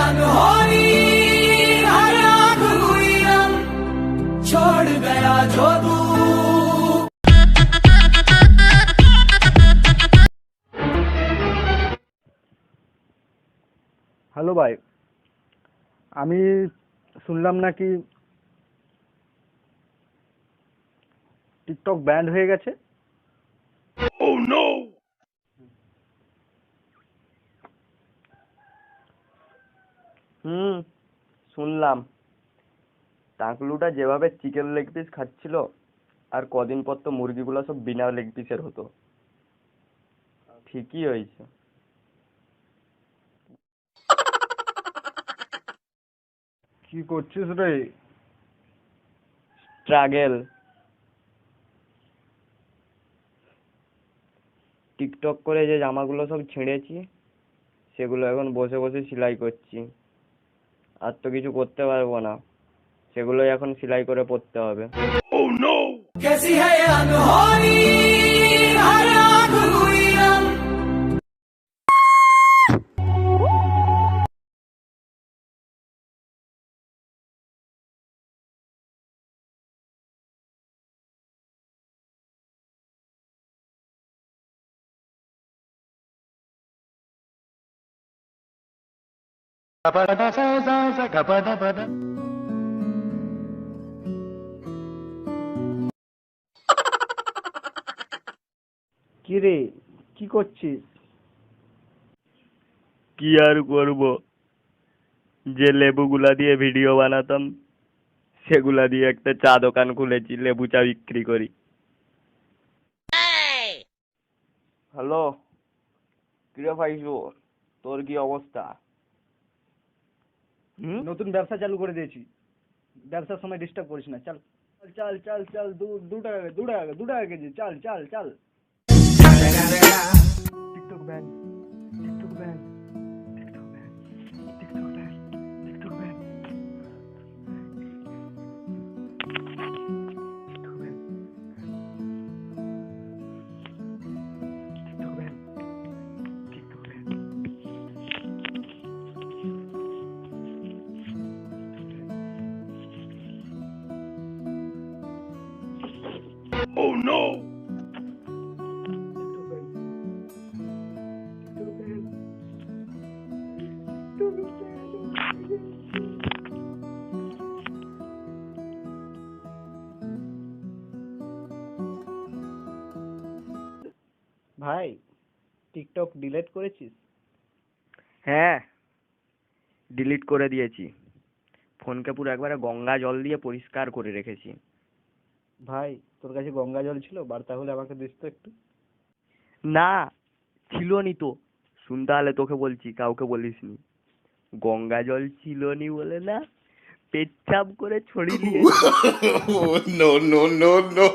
अनहोनी, हर आँख हुई नम, छोड़ गया जो तू। হ্যালো ভাই, আমি শুনলাম নাকি টিকটক ব্যান্ড হয়ে গেছে। শুনলাম টাকলুটা যেভাবে চিকেন লেগ পিস খাচ্ছিল, আর কদিন পর তো মুরগিগুলো সব বিনা লেগ পিসের হতো। ঠিকই হয়েছে। কি করছিস রে? স্ট্রাগেল। টিকটক করে যে জামাগুলো সব ছিঁড়েছি, সেগুলো এখন বসে বসে সেলাই করছি। আর তো কিছু করতে পারবো না, সেগুলোই এখন সেলাই করে পরতে হবে। कैसी है ये अनहोनी, हर आँख हुई नम। কি রে, কি করছিস? কি আর করব, যে লেবুগুলা দিয়ে ভিডিও বানাতাম সেগুলা দিয়ে একটা চা দোকান খুলেছি, লেবু চা বিক্রি করি। হ্যালো, কিরে ভাইসু, তোর কি অবস্থা? নতুন ব্যবসা চালু করে দিয়েছি, ব্যবসার সময় ডিস্টার্ব করিস না। চল চল চল চল, 2 টাকা কেজি, চল চল চল। TikTok band, TikTok band, TikTok band, TikTok band, TikTok band, TikTok band, TikTok band, TikTok band. ভাই, টিকটক ডিলিট করেছিস? হ্যাঁ, ডিলিট করে দিয়েছি। ফোনকে পুরো একবারে গঙ্গা জল দিয়ে পরিষ্কার করে রেখেছি। ভাই, তোর কাছে গঙ্গা জল ছিল? বার্তা হলে আমাকে দিস তো একটু। না, ছিল নি তো। শুন তাহলে, তোকে বলছি, কাউকে বলিসনি। গঙ্গা জল ছিল নি বলে না, পেচ্ছাপ করে ছড়িয়ে No, no, no, no.